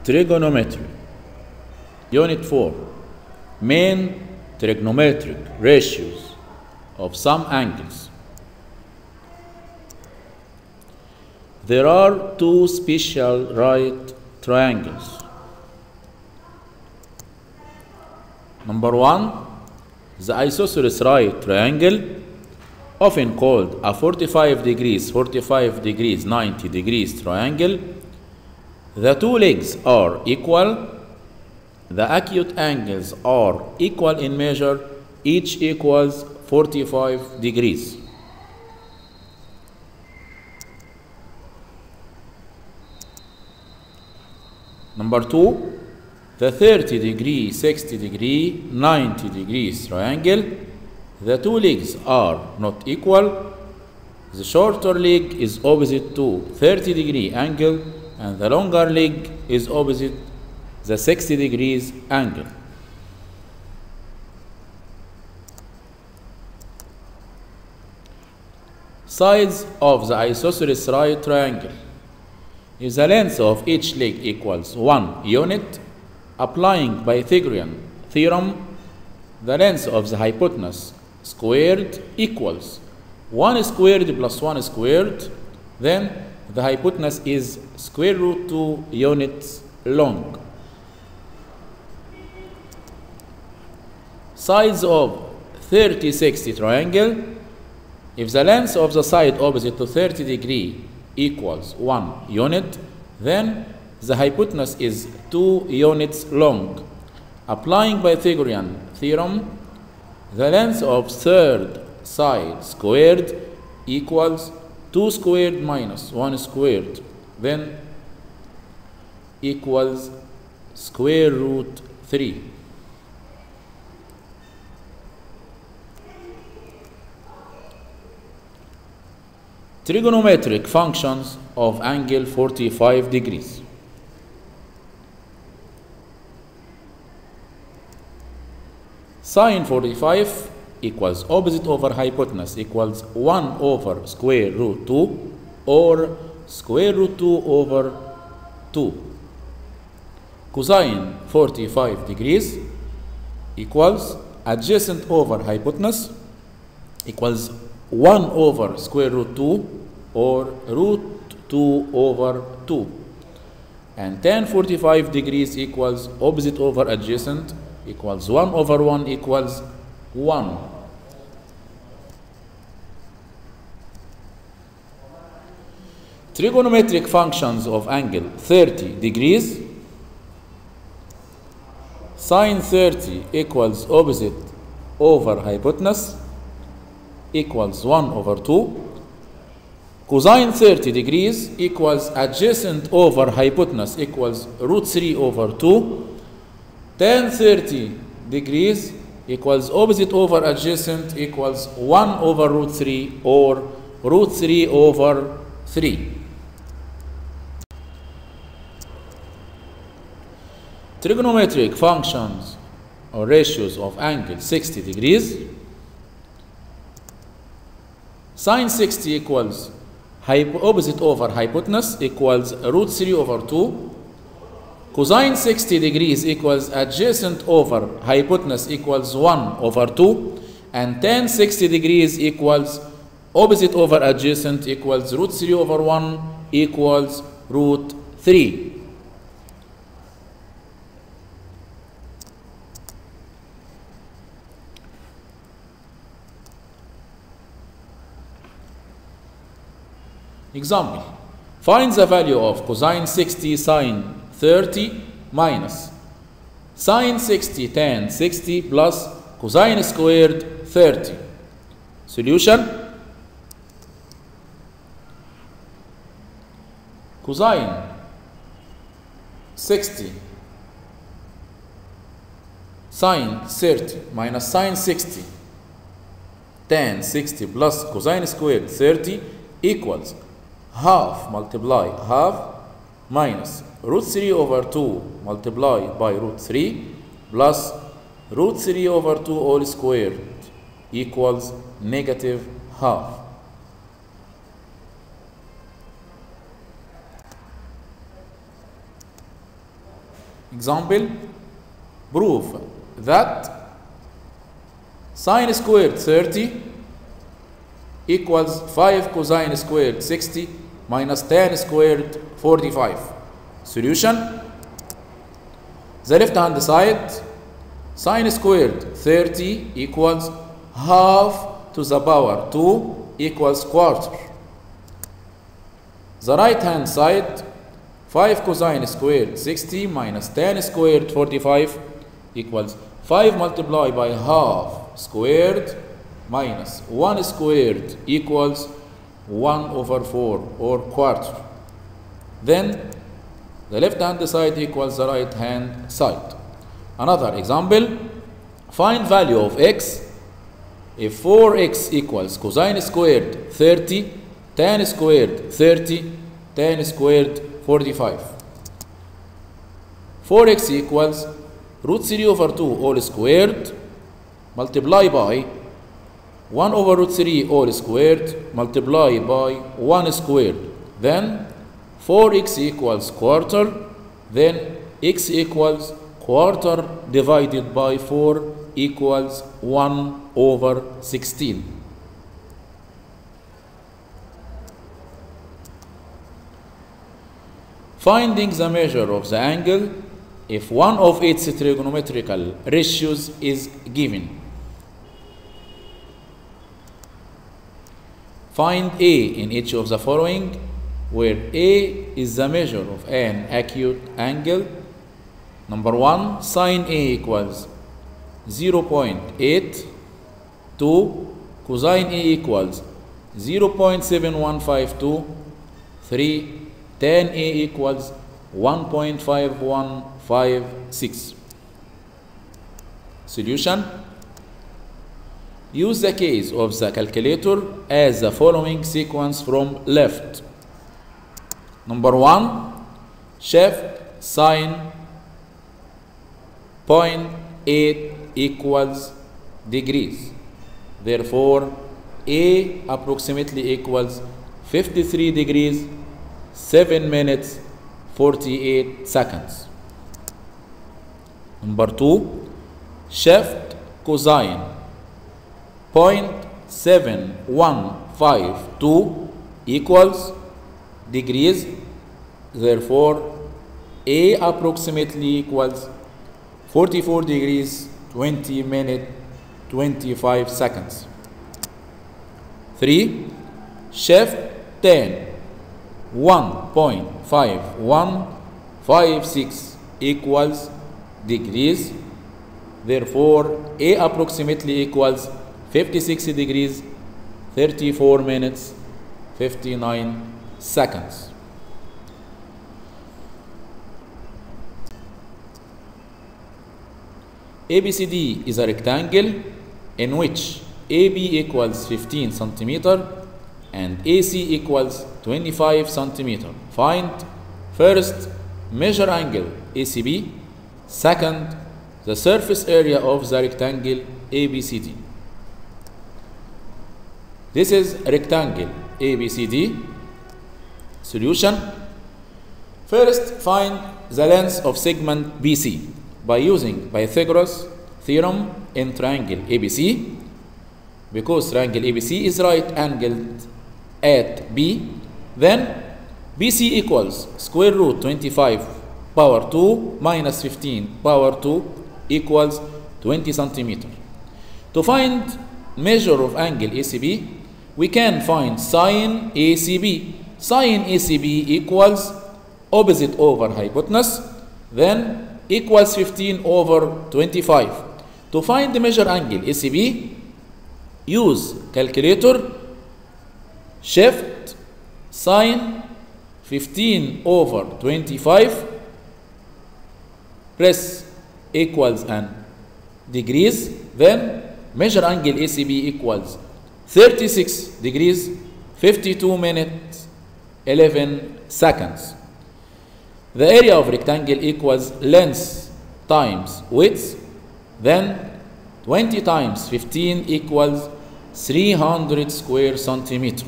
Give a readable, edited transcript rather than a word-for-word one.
Trigonometry. Unit 4. Main trigonometric ratios of some angles. There are two special right triangles. Number 1, the isosceles right triangle, often called a 45 degrees, 90 degrees triangle. The two legs are equal. The acute angles are equal in measure. Each equals 45 degrees. Number 2, the 30 degree, 60 degree, 90 degrees triangle. The two legs are not equal. The shorter leg is opposite to 30 degree angle, and the longer leg is opposite the 60 degrees angle. Sides of the isosceles right triangle. If the length of each leg equals 1 unit, applying Pythagorean theorem, the length of the hypotenuse squared equals 1 squared plus 1 squared, then the hypotenuse is square root 2 units long. Sides of 30-60 triangle. If the length of the side opposite to 30 degree equals 1 unit, then the hypotenuse is 2 units long. Applying Pythagorean theorem, the length of third side squared equals 2 squared minus 1 squared, then equals square root 3. Trigonometric functions of angle 45 degrees. Sine 45 equals opposite over hypotenuse equals 1 over square root 2 or square root 2 over 2. Cosine 45 degrees equals adjacent over hypotenuse equals 1 over square root 2 or root 2 over 2. And tan 45 degrees equals opposite over adjacent equals 1 over 1 equals 1. Trigonometric functions of angle 30 degrees. Sine 30 equals opposite over hypotenuse equals 1 over 2. Cosine 30 degrees equals adjacent over hypotenuse equals root 3 over 2. Tan 30 degrees equals opposite over adjacent equals 1 over root 3 or root 3 over 3. Trigonometric functions or ratios of angle 60 degrees. Sine 60 equals opposite over hypotenuse equals root 3 over 2. Cosine 60 degrees equals adjacent over hypotenuse equals 1 over 2. And tan 60 degrees equals opposite over adjacent equals root 3 over 1 equals root 3. Example. Find the value of cosine 60 sine 30 minus sine 60 tan 60 plus cosine squared 30. Solution. Cosine 60 sine 30 minus sine 60 tan 60 plus cosine squared 30 equals half multiply half minus root 3 over 2 multiplied by root 3 plus root 3 over 2 all squared equals negative half. Example, prove that sine squared 30 equals 5 cosine squared 60 minus tan squared 45. Solution: the left hand side, sine squared 30 equals half to the power 2 equals quarter. The right hand side, 5 cosine squared 60 minus tan squared 45 equals 5 multiplied by half squared minus 1 squared equals 1/4 or quarter. Then the left hand side equals the right hand side. Another example, find value of x if 4x equals cosine squared 30, tan squared 30, tan squared 45. 4x equals root 3/2 all squared multiplied by 1/3 all squared multiplied by 1 squared. Then 4x equals quarter. Then x equals quarter divided by 4 equals 1/16. Finding the measure of the angle if one of its trigonometrical ratios is given. Find A in each of the following, where A is the measure of an acute angle. Number 1, sine A equals 0.8. 2, cosine A equals 0.7152. 3, tan A equals 1.5156. Solution: use the case of the calculator as the following sequence from left. Number 1, shift sine 0.8 equals degrees. Therefore, A approximately equals 53 degrees, 7 minutes, 48 seconds. Number 2, shift cosine 0.7152 equals degrees. Therefore, A approximately equals 44 degrees, 20 minutes, 25 seconds. 3, shift tan 1.5156 equals degrees. Therefore, A approximately equals 56 degrees, 34 minutes, 59 seconds. ABCD is a rectangle in which AB equals 15 centimeter and AC equals 25 centimeter. Find first measure angle ACB, second the surface area of the rectangle ABCD. This is rectangle ABCD. Solution: first find the length of segment BC by using Pythagoras theorem in triangle ABC. Because triangle ABC is right angled at B, then BC equals square root 25 power 2 minus 15 power 2 equals 20 centimeter. To find measure of angle ACB, we can find sine ACB. Sine ACB equals opposite over hypotenuse, then equals 15 over 25. To find the measure angle ACB, use calculator, shift sine 15 over 25, press equals and degrees, then measure angle ACB equals 36 degrees, 52 minutes, 11 seconds. The area of rectangle equals length times width, then 20 times 15 equals 300 square centimeter.